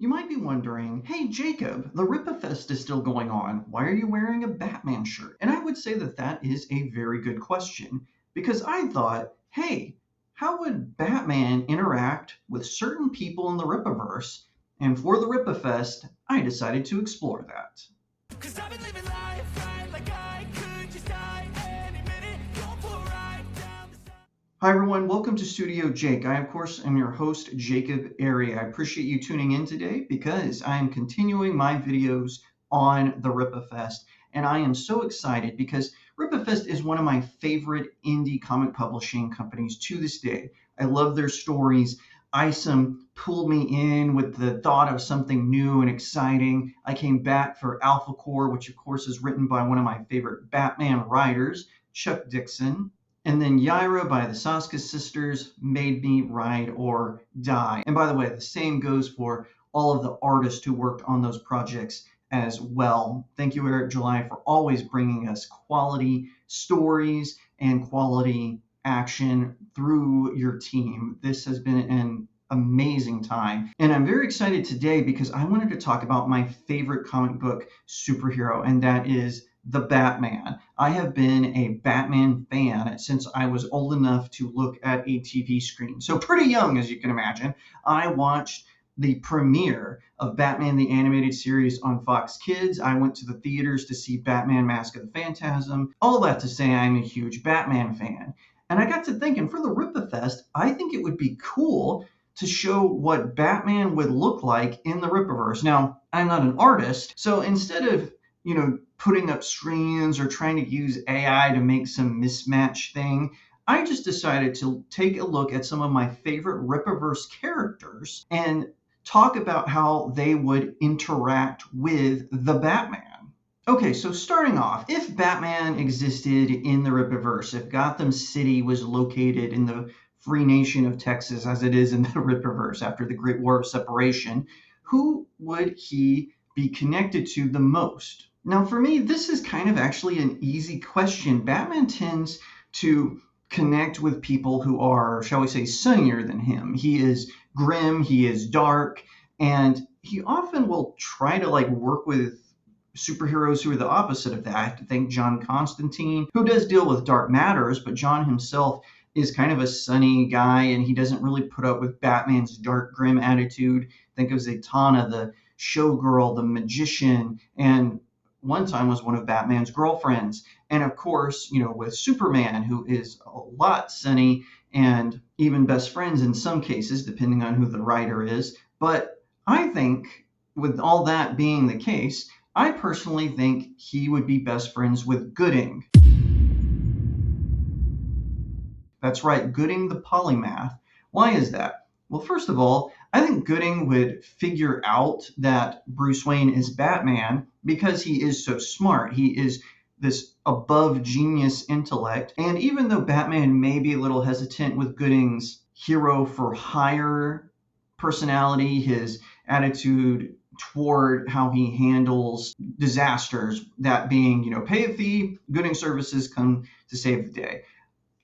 You might be wondering, hey Jacob, the Rippaverse is still going on. Why are you wearing a Batman shirt? And I would say that that is a very good question because I thought, hey, how would Batman interact with certain people in the Rippaverse? And for the Rippaverse, I decided to explore that. 'Cause I've been living life right like I could just die any minute. Going for a ride down the side. Hi everyone, welcome to StudioJake. I of course am your host, Jacob Airy. I appreciate you tuning in today because I am continuing my videos on the Rippaverse, and I am so excited because Rippaverse is one of my favorite indie comic publishing companies to this day. I love their stories. ISOM pulled me in with the thought of something new and exciting. I came back for Alpha Core, which of course is written by one of my favorite Batman writers, Chuck Dixon. And then Yaira by the Saska sisters made me ride or die. And by the way, the same goes for all of the artists who worked on those projects as well. Thank you, Eric July, for always bringing us quality stories and quality action through your team. This has been an amazing time. And I'm very excited today because I wanted to talk about my favorite comic book superhero, and that is the Batman. I have been a Batman fan since I was old enough to look at a TV screen. So pretty young, as you can imagine. I watched the premiere of Batman the Animated Series on Fox Kids. I went to the theaters to see Batman Mask of the Phantasm. All that to say I'm a huge Batman fan. And I got to thinking, for the Rippaverse, I think it would be cool to show what Batman would look like in the Rippaverse. Now, I'm not an artist, so instead of, putting up screens or trying to use AI to make some mismatch thing, I just decided to take a look at some of my favorite Rippaverse characters and talk about how they would interact with the Batman. Okay, so starting off, if Batman existed in the Rippaverse, if Gotham City was located in the free nation of Texas as it is in the Rippaverse after the Great War of Separation, who would he be connected to the most? Now, for me, this is kind of actually an easy question. Batman tends to connect with people who are, shall we say, sunnier than him. He is grim, he is dark, and he often will try to work with superheroes who are the opposite of that. I have to think John Constantine, who does deal with dark matters, but John himself is kind of a sunny guy, and he doesn't really put up with Batman's dark, grim attitude. Think of Zatanna, the showgirl, the magician, and one time was one of Batman's girlfriends. And of course, with Superman, who is a lot sunny and even best friends in some cases, depending on who the writer is. But I think with all that being the case, I personally think he would be best friends with Gooding. That's right, Gooding the polymath. Why is that? Well, first of all, I think Gooding would figure out that Bruce Wayne is Batman because he is so smart. He is this above genius intellect. And even though Batman may be a little hesitant with Gooding's hero for hire personality, his attitude toward how he handles disasters, that being, pay a fee, Gooding services come to save the day.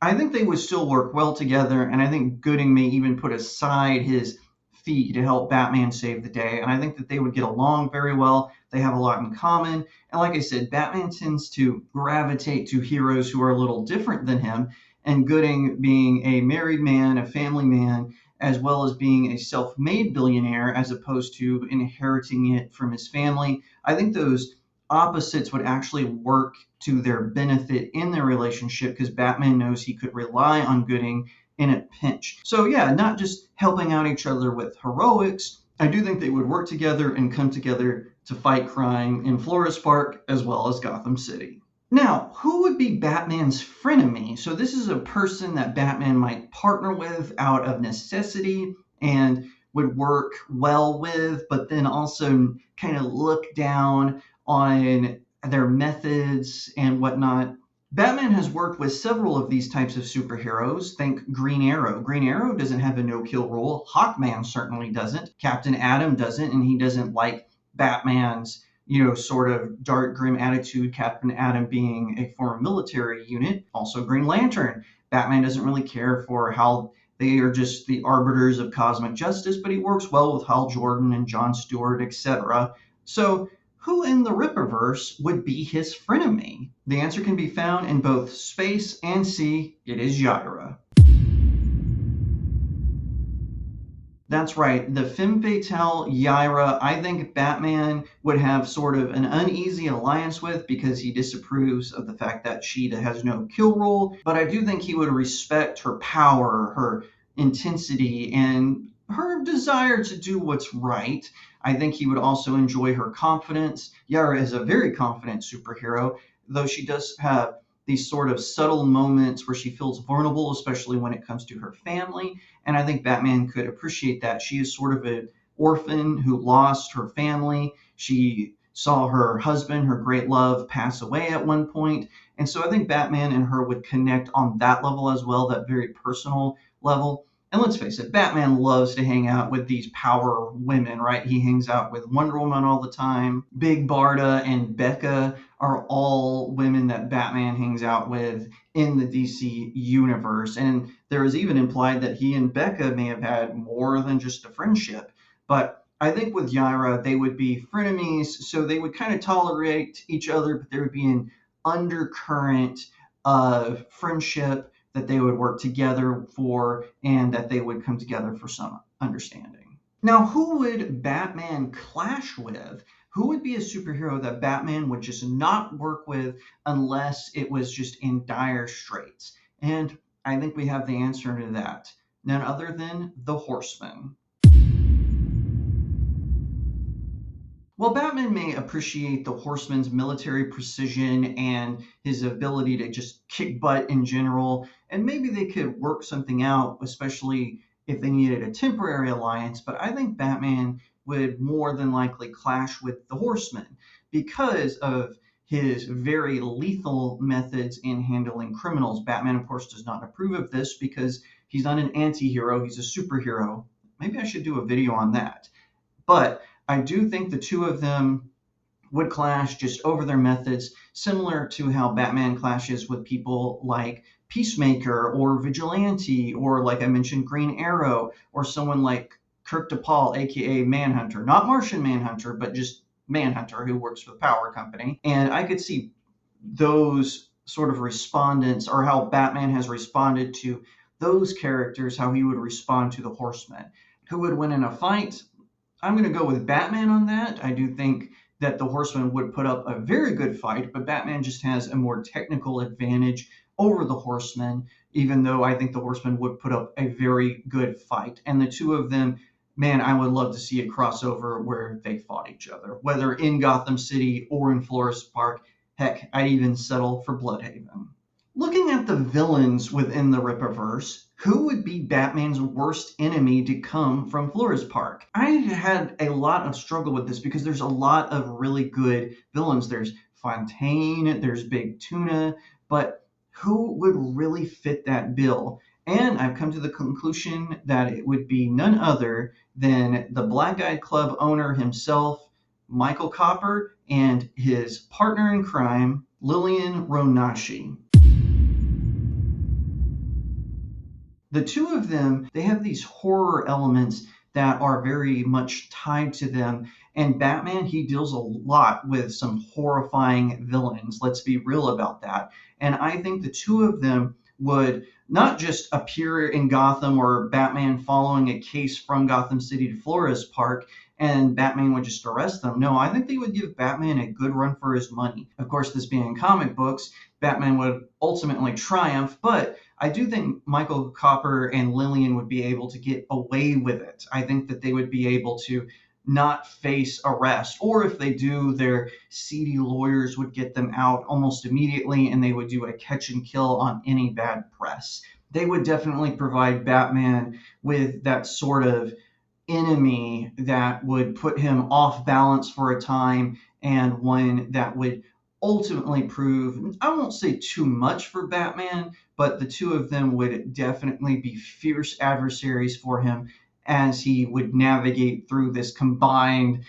I think they would still work well together, and I think Gooding may even put aside his fee to help Batman save the day, and I think that they would get along very well. They have a lot in common, and like I said, Batman tends to gravitate to heroes who are a little different than him, and Gooding being a married man, a family man, as well as being a self-made billionaire as opposed to inheriting it from his family. I think those opposites would actually work to their benefit in their relationship because Batman knows he could rely on Gooding in a pinch. So yeah, not just helping out each other with heroics. I do think they would work together and come together to fight crime in Florespark as well as Gotham City. Now, who would be Batman's frenemy? So this is a person that Batman might partner with out of necessity and would work well with, but then also kind of look down on their methods and whatnot. Batman has worked with several of these types of superheroes. Think Green Arrow. Green Arrow doesn't have a no-kill rule. Hawkman certainly doesn't. Captain Atom doesn't, and he doesn't like Batman's sort of dark, grim attitude, Captain Atom being a former military unit. Also Green Lantern. Batman doesn't really care for how They are just the arbiters of cosmic justice, but he works well with Hal Jordan and Jon Stewart, etc. So, who in the Rippaverse would be his frenemy? The answer can be found in both space and sea. It is Yaira. That's right. The femme fatale Yaira, I think Batman would have sort of an uneasy alliance with because he disapproves of the fact that she has no kill rule. But I do think he would respect her power, her intensity, and her desire to do what's right. I think he would also enjoy her confidence. Yaira is a very confident superhero, though she does have these sort of subtle moments where she feels vulnerable, especially when it comes to her family. And I think Batman could appreciate that. She is sort of an orphan who lost her family. She saw her husband, her great love, pass away at one point. And so I think Batman and her would connect on that level as well, that very personal level. And let's face it, Batman loves to hang out with these power women, right? He hangs out with Wonder Woman all the time. Big Barda and Becca are all women that Batman hangs out with in the DC universe. And there is even implied that he and Becca may have had more than just a friendship. But I think with Yaira, they would be frenemies, so they would kind of tolerate each other, but there would be an undercurrent of friendship that they would work together for and that they would come together for some understanding. Now, who would Batman clash with? Who would be a superhero that Batman would just not work with unless it was just in dire straits? And I think we have the answer to that. None other than the Horseman. While Batman may appreciate the Horseman's military precision and his ability to just kick butt in general, and maybe they could work something out, especially if they needed a temporary alliance, but I think Batman would more than likely clash with the Horseman because of his very lethal methods in handling criminals. Batman, of course, does not approve of this because he's not an anti-hero, he's a superhero. Maybe I should do a video on that. But I do think the two of them would clash just over their methods, similar to how Batman clashes with people like Peacemaker or Vigilante, or like I mentioned, Green Arrow, or someone like Kirk DePaul, aka Manhunter. Not Martian Manhunter, but just Manhunter, who works for the Power Company. And I could see those sort of respondents, or how Batman has responded to those characters, how he would respond to the Horsemen. Who would win in a fight? I'm going to go with Batman on that. I do think that the Horseman would put up a very good fight, but Batman just has a more technical advantage over the Horseman, even though I think the Horseman would put up a very good fight. And the two of them, man, I would love to see a crossover where they fought each other, whether in Gotham City or in Florespark. Heck, I'd even settle for Bloodhaven. Looking at the villains within the Rippaverse, who would be Batman's worst enemy to come from Florespark? I had a lot of struggle with this because there's a lot of really good villains. There's Fontaine, there's Big Tuna, but who would really fit that bill? And I've come to the conclusion that it would be none other than the Black Eyed Club owner himself, Michael Copper, and his partner in crime, Lillian Ronashi. The two of them, they have these horror elements that are very much tied to them. And Batman, he deals a lot with some horrifying villains. Let's be real about that. And I think the two of them would not just appear in Gotham or Batman following a case from Gotham City to Florespark and Batman would just arrest them. No, I think they would give Batman a good run for his money. Of course, this being comic books, Batman would ultimately triumph, but I do think Michael Copper and Lillian would be able to get away with it. I think that they would be able to not face arrest, or if they do, their seedy lawyers would get them out almost immediately and they would do a catch and kill on any bad press. They would definitely provide Batman with that sort of enemy that would put him off balance for a time, and one that would ultimately prove, I won't say too much for Batman, but the two of them would definitely be fierce adversaries for him as he would navigate through this combined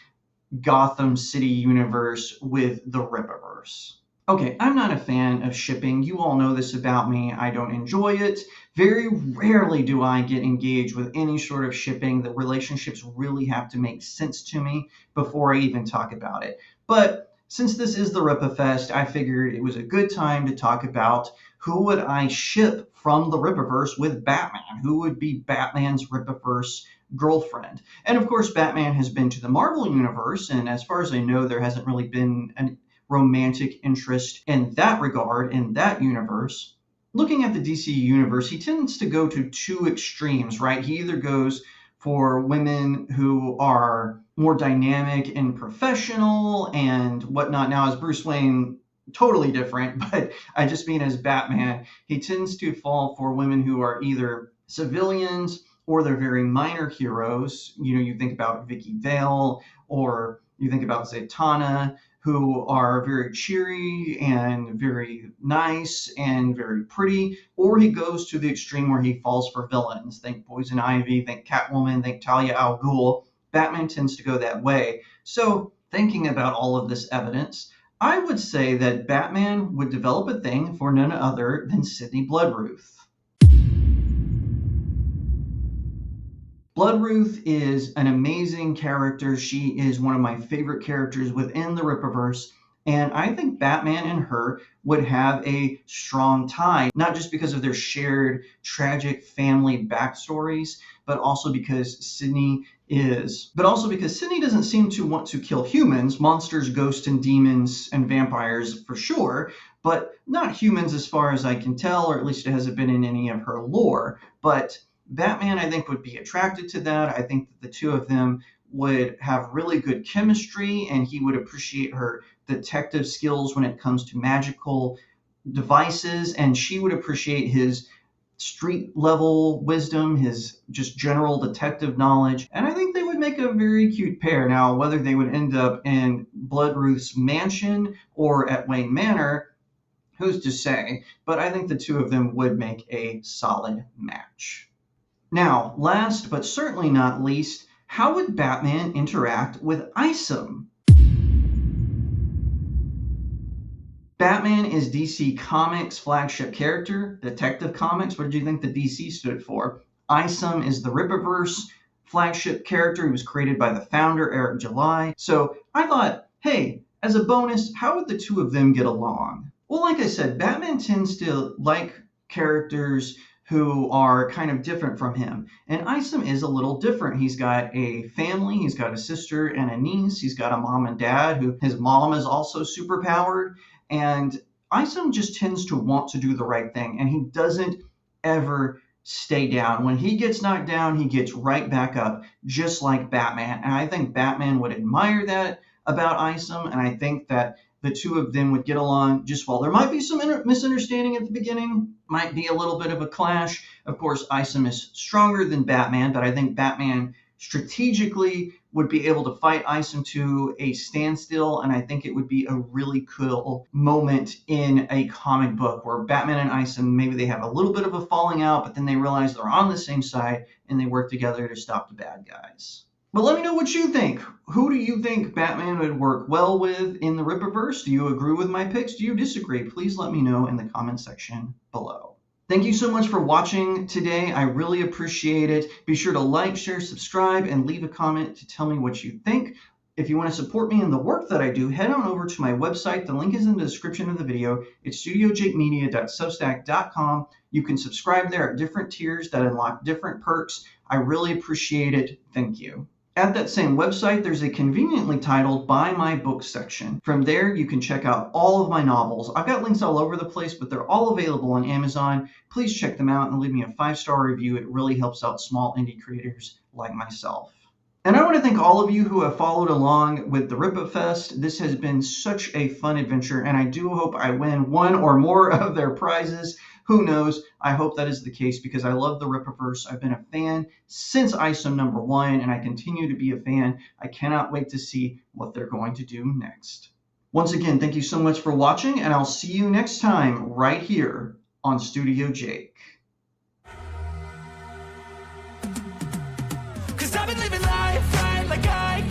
Gotham City universe with the Rippaverse. Okay, I'm not a fan of shipping. You all know this about me. I don't enjoy it. Very rarely do I get engaged with any sort of shipping. The relationships really have to make sense to me before I even talk about it. But since this is the Rippaverse, I figured it was a good time to talk about who would I ship from the Rippaverse with Batman? Who would be Batman's Rippaverse girlfriend? And of course, Batman has been to the Marvel Universe, and as far as I know, there hasn't really been an romantic interest in that regard, in that universe. Looking at the DC universe, he tends to go to two extremes, right? He either goes for women who are more dynamic and professional and whatnot. Now, as Bruce Wayne, totally different, but I just mean as Batman, he tends to fall for women who are either civilians or they're very minor heroes. You know, you think about Vicky Vale or you think about Zatanna, who are very cheery and very nice and very pretty, or he goes to the extreme where he falls for villains. Think Poison Ivy, think Catwoman, think Talia al Ghul. Batman tends to go that way. So, thinking about all of this evidence, I would say that Batman would develop a thing for none other than Sydney Bloodruth. Bloodruth is an amazing character. She is one of my favorite characters within the Rippaverse. And I think Batman and her would have a strong tie, not just because of their shared tragic family backstories, but also because Sydney doesn't seem to want to kill humans, monsters, ghosts, and demons, and vampires for sure, but not humans as far as I can tell, or at least it hasn't been in any of her lore. But Batman, I think, would be attracted to that. I think that the two of them would have really good chemistry, and he would appreciate her detective skills when it comes to magical devices, and she would appreciate his street level wisdom, his just general detective knowledge. And I think they would make a very cute pair. Now, whether they would end up in Bloodruth's mansion or at Wayne Manor, who's to say? But I think the two of them would make a solid match. Now, last but certainly not least, how would Batman interact with Isom? Batman is DC Comics' flagship character, Detective Comics. What did you think the DC stood for? Isom is the Rippaverse flagship character. He was created by the founder, Eric July. So I thought, hey, as a bonus, how would the two of them get along? Well, like I said, Batman tends to like characters who are kind of different from him. And Isom is a little different. He's got a family, he's got a sister and a niece, he's got a mom and dad who his mom is also superpowered. And Isom just tends to want to do the right thing, and he doesn't ever stay down. When he gets knocked down, he gets right back up, just like Batman. And I think Batman would admire that about Isom, and I think that the two of them would get along just well. There might be some misunderstanding at the beginning, might be a little bit of a clash. Of course, Isom is stronger than Batman, but I think Batman strategically would be able to fight Isom to a standstill, and I think it would be a really cool moment in a comic book where Batman and Isom, maybe they have a little bit of a falling out, but then they realize they're on the same side and they work together to stop the bad guys. But let me know what you think. Who do you think Batman would work well with in the Rippaverse? Do you agree with my picks? Do you disagree? Please let me know in the comment section below. Thank you so much for watching today. I really appreciate it. Be sure to like, share, subscribe, and leave a comment to tell me what you think. If you want to support me in the work that I do, head on over to my website. The link is in the description of the video. It's studiojakemedia.substack.com. You can subscribe there at different tiers that unlock different perks. I really appreciate it. Thank you. At that same website, there's a conveniently titled Buy My Books section. From there, you can check out all of my novels. I've got links all over the place, but they're all available on Amazon. Please check them out and leave me a 5-star review. It really helps out small indie creators like myself. And I want to thank all of you who have followed along with the Rippaverse. This has been such a fun adventure, and I do hope I win one or more of their prizes. Who knows? I hope that is the case because I love the Rippaverse. I've been a fan since Isom #1, and I continue to be a fan. I cannot wait to see what they're going to do next. Once again, thank you so much for watching, and I'll see you next time right here on StudioJake. 'Cause I've been living life right like I